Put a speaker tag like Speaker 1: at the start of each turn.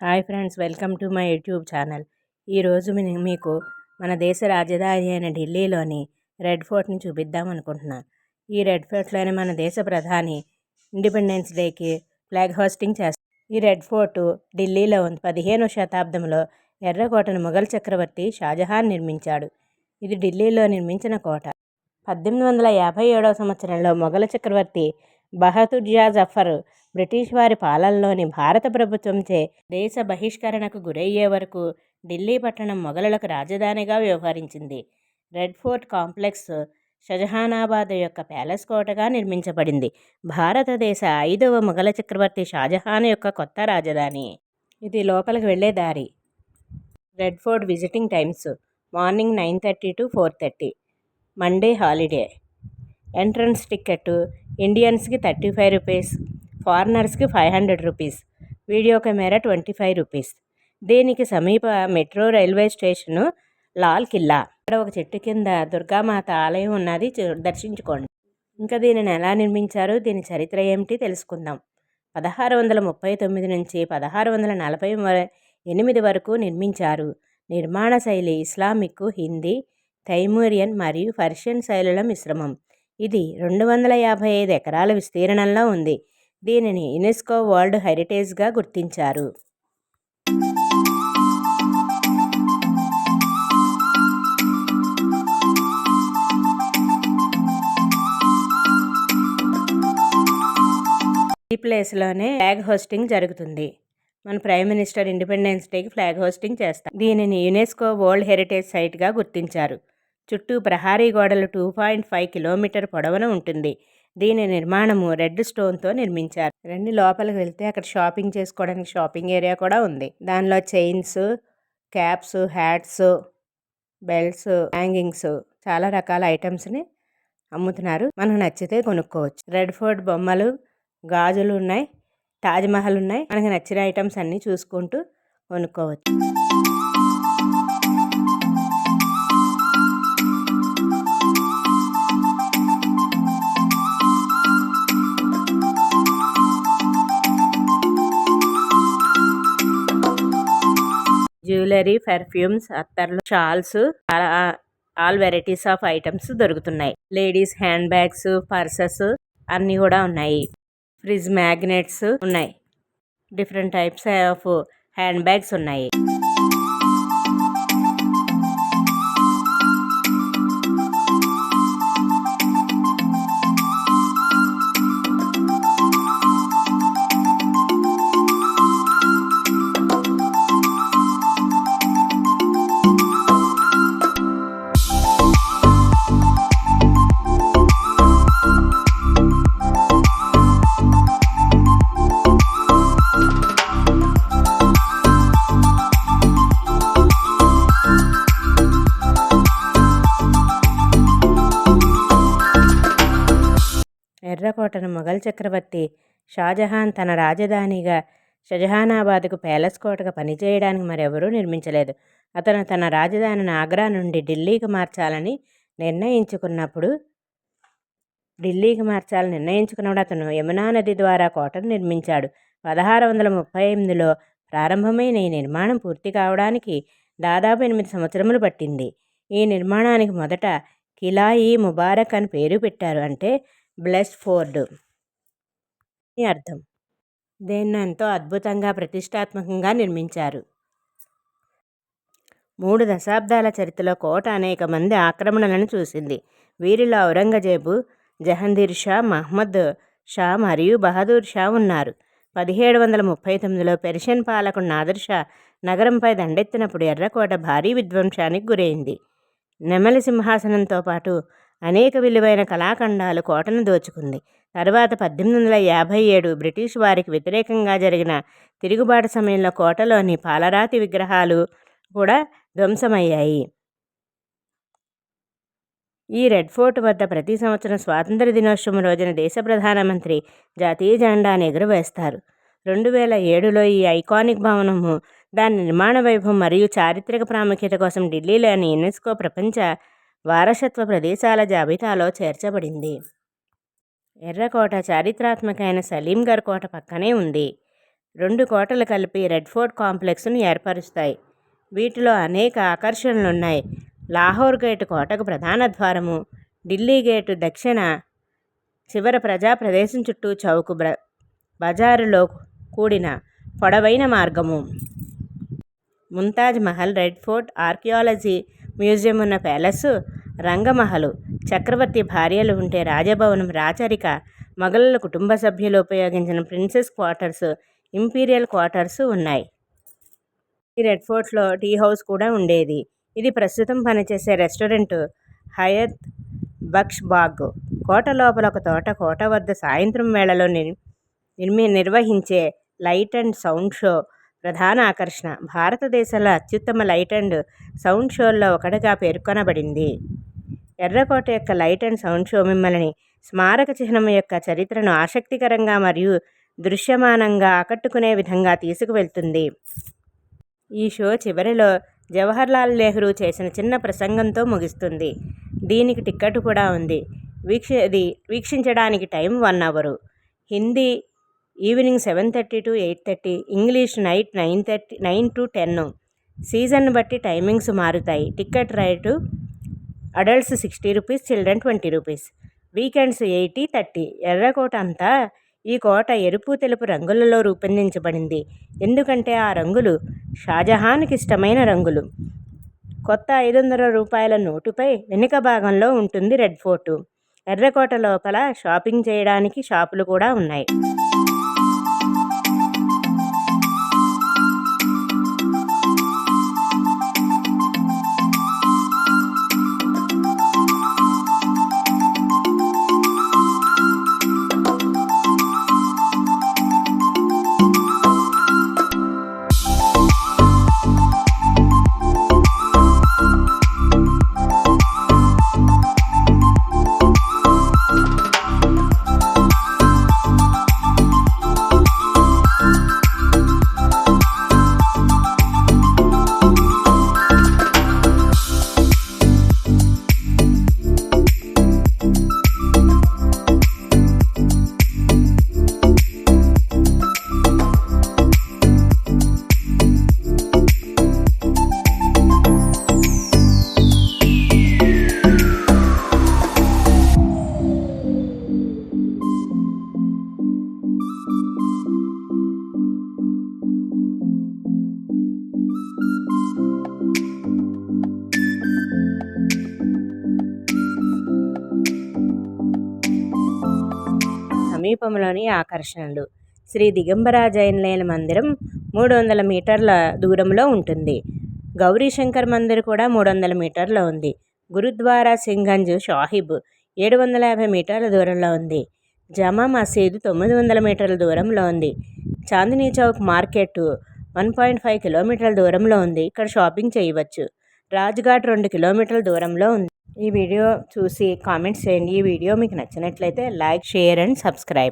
Speaker 1: Hi friends, welcome to my YouTube channel. ఈరోజు మీకు మన దేశ రాజధాని అయిన ఢిల్లీలోని రెడ్ ఫోర్ట్ని చూపిద్దాం అనుకుంటున్నాను. ఈ రెడ్ ఫోర్ట్లోనే మన దేశ ప్రధాని ఇండిపెండెన్స్ డేకి ఫ్లాగ్ హోస్టింగ్ చేస్తారు. ఈ రెడ్ ఫోర్టు ఢిల్లీలో ఉంది. 15వ శతాబ్దంలో ఎర్రకోటను మొఘల్ చక్రవర్తి షాజహాన్ నిర్మించాడు. ఇది ఢిల్లీలో నిర్మించిన కోట. 1857వ సంవత్సరంలో మొఘల్ చక్రవర్తి బహదూర్ షా జఫర్ బ్రిటిష్ వారి పాలనలోని భారత ప్రభుత్వంచే దేశ బహిష్కరణకు గురయ్యే వరకు ఢిల్లీ పట్టణం మొఘలులకు రాజధానిగా వ్యవహరించింది. రెడ్ ఫోర్ట్ కాంప్లెక్స్ షాజహానాబాద్ యొక్క ప్యాలెస్ కోటగా నిర్మించబడింది. భారతదేశ 5వ మొఘల్ చక్రవర్తి షాజహాన్ యొక్క కొత్త రాజధాని. ఇది లోపలికి వెళ్ళే దారి. Red fort visiting times: morning 9:30 to 4:30, Monday holiday. Entrance ticket ఇండియన్స్కి 35 రూపీస్, ఫారినర్స్కి 500 రూపీస్, వీడియో కెమెరా 25 రూపీస్. దీనికి సమీప metro railway station Lal Qila. ఇక్కడ ఒక చెట్టు కింద దుర్గామాత ఆలయం ఉన్నది, దర్శించుకోండి. ఇంకా దీనిని ఎలా నిర్మించారు, దీని చరిత్ర ఏమిటి తెలుసుకుందాం. 1639 నుంచి 1648 వరకు నిర్మించారు. నిర్మాణ శైలి ఇస్లామిక్, హిందీ, తైమూరియన్ మరియు పర్షియన్ శైలుల మిశ్రమం. ఇది 255 ఎకరాల విస్తీర్ణంలో ఉంది. దీనిని యునెస్కో వరల్డ్ హెరిటేజ్గా గుర్తించారు. ఈ ప్లేస్లోనే ఫ్లాగ్ హోస్టింగ్ జరుగుతుంది. మన ప్రైమ్ మినిస్టర్ ఇండిపెండెన్స్ డేకి ఫ్లాగ్ హోస్టింగ్ చేస్తారు. దీనిని యునెస్కో వరల్డ్ హెరిటేజ్ సైట్గా గుర్తించారు. చుట్టూ ప్రహారీ గోడలు 2.5 కిలోమీటర్ పొడవున ఉంటుంది. దీని నిర్మాణము రెడ్ స్టోన్తో నిర్మించారు. రండి లోపలికి వెళ్తే అక్కడ షాపింగ్ చేసుకోవడానికి షాపింగ్ ఏరియా కూడా ఉంది. దానిలో chains, caps, hats, belts, hangings, చాలా రకాల ఐటమ్స్ని అమ్ముతున్నారు. మనకు నచ్చితే కొనుక్కోవచ్చు. రెడ్ ఫోర్ట్ బొమ్మలు, గాజులు ఉన్నాయి, తాజ్మహల్ ఉన్నాయి. మనకు నచ్చిన ఐటమ్స్ అన్నీ చూసుకుంటూ కొనుక్కోవచ్చు. జ్యువెలరీ, పర్ఫ్యూమ్స్, అత్తర్లు, shawls, all varieties of items దొరుకుతున్నాయి. లేడీస్ హ్యాండ్ బ్యాగ్స్, పర్సెస్ అన్నీ కూడా ఉన్నాయి. ఫ్రిడ్జ్ మ్యాగ్నెట్స్ ఉన్నాయి. Different types of hand bags ఉన్నాయి. ఎర్రకోటను మొఘల్ చక్రవర్తి షాజహాన్ తన రాజధానిగా షాజహానాబాద్కు ప్యాలెస్ కోటగా పనిచేయడానికి మరెవరూ నిర్మించలేదు. అతను తన రాజధానిని ఆగ్రా నుండి ఢిల్లీకి మార్చాలని నిర్ణయించుకున్నప్పుడు అతను యమునా నది ద్వారా కోటను నిర్మించాడు. 1638లో ప్రారంభమైన ఈ నిర్మాణం పూర్తి కావడానికి దాదాపు 8 సంవత్సరములు పట్టింది. ఈ నిర్మాణానికి మొదట కిలా-ఈ ముబారక్ అని పేరు పెట్టారు, అంటే బ్లెస్డ్ ఫోర్ట్ అని అర్థం. దీన్ని ఎంతో అద్భుతంగా ప్రతిష్టాత్మకంగా నిర్మించారు. 3 దశాబ్దాల చరిత్రలో కోట అనేక మంది ఆక్రమణలను చూసింది. వీరిలో ఔరంగజేబు, జహంగీర్ షా, మహమ్మద్ షా మరియు బహదూర్ షా ఉన్నారు. 1739లో పెర్షియన్ పాలకుడు నాదిర్ షా నగరంపై దండెత్తినప్పుడు ఎర్రకోట భారీ విధ్వంసానికి గురైంది. నెమలి సింహాసనంతో పాటు అనేక విలువైన కళాఖండాలు కోటను దోచుకుంది. తర్వాత 1857 బ్రిటిష్ వారికి వ్యతిరేకంగా జరిగిన తిరుగుబాటు సమయంలో కోటలోని పాలరాతి విగ్రహాలు కూడా ధ్వంసమయ్యాయి. ఈ రెడ్ ఫోర్ట్ వద్ద ప్రతి సంవత్సరం స్వాతంత్ర దినోత్సవం రోజున దేశ ప్రధానమంత్రి జాతీయ జెండాను ఎగురవేస్తారు. 2007లో ఈ ఐకానిక్ భవనము దాని నిర్మాణ వైభవం మరియు చారిత్రక ప్రాముఖ్యత కోసం ఢిల్లీలోని యునెస్కో ప్రపంచ వారసత్వ ప్రదేశాల జాబితాలో చేర్చబడింది. ఎర్రకోట చారిత్రాత్మకమైన సలీంగర్ కోట పక్కనే ఉంది. 2 కోటలు కలిపి రెడ్ ఫోర్ట్ కాంప్లెక్స్ను ఏర్పరుస్తాయి. వీటిలో అనేక ఆకర్షణలున్నాయి. లాహోర్ గేటు కోటకు ప్రధాన ద్వారము. ఢిల్లీ గేటు దక్షిణ చివర ప్రజా ప్రదేశం చుట్టూ చౌక్ బజారులో కూడిన పొడవైన మార్గము. Mumtaz Mahal, red fort, archaeology museum ఉన్న ప్యాలెస్, రంగమహలు, చక్రవర్తి భార్యలు ఉంటే రాజభవనం, రాచరిక మొఘలుల కుటుంబ సభ్యులు ఉపయోగించిన ప్రిన్సెస్ క్వార్టర్స్, ఇంపీరియల్ క్వార్టర్స్ ఉన్నాయి. ఈ రెడ్ ఫోర్ట్లో టీ హౌస్ కూడా ఉండేది. ఇది ప్రస్తుతం పనిచేసే రెస్టారెంట్ హయత్ బక్ష్ బాగ్. కోట లోపల ఒక తోట. కోట వద్ద సాయంత్రం వేళలో నిర్వహించే లైట్ అండ్ సౌండ్ షో ప్రధాన ఆకర్షణ. భారతదేశంలో అత్యుత్తమ లైట్ అండ్ సౌండ్ షోల్లో ఒకటిగా పేర్కొనబడింది. ఎర్రకోట యొక్క లైట్ అండ్ సౌండ్ షో మిమ్మల్ని స్మారక చిహ్నం యొక్క చరిత్రను ఆసక్తికరంగా మరియు దృశ్యమానంగా ఆకట్టుకునే విధంగా తీసుకువెళ్తుంది. ఈ షో చివరిలో జవహర్లాల్ నెహ్రూ చేసిన చిన్న ప్రసంగంతో ముగుస్తుంది. దీనికి టిక్కెట్ కూడా ఉంది. వీక్షించడానికి time 1 hour. Hindi evening 7:30 to 8:30, English night 9 to 10. Season బట్టి టైమింగ్స్ మారుతాయి. Ticket rate adults ₹60, children ₹20. Weekends 80-30. ఎర్రకోట అంతా ఈ కోట ఎరుపు తెలుపు రంగులలో రూపొందించబడింది. ఎందుకంటే ఆ రంగులు షాజహాన్కి ఇష్టమైన రంగులు. కొత్త ₹500 నోటుపై వెనుక భాగంలో ఉంటుంది రెడ్ ఫోర్టు. ఎర్రకోట లోపల షాపింగ్ చేయడానికి షాపులు కూడా ఉన్నాయి. సమీపంలోని ఆకర్షణలు. శ్రీ దిగంబర జైన్ మందిరం 300 మీటర్ల దూరంలో ఉంటుంది. గౌరీశంకర్ మందిర్ కూడా 300 మీటర్ల ఉంది. గురుద్వారా సింగంజ్ సాహిబ్ 750 మీటర్ల దూరంలో ఉంది. జమా మసీదు 900 మీటర్ల దూరంలో ఉంది. చాందినీ చౌక్ మార్కెట్ 1.5 కిలోమీటర్ల దూరంలో ఉంది. ఇక్కడ షాపింగ్ చేయవచ్చు. రాజ్ఘాట్ 2 కిలోమీటర్ల దూరంలో ఉంది. ఈ వీడియో చూసి కామెంట్స్ చేయండి. ఈ వీడియో మీకు నచ్చినట్లయితే లైక్, షేర్ అండ్ సబ్స్క్రైబ్.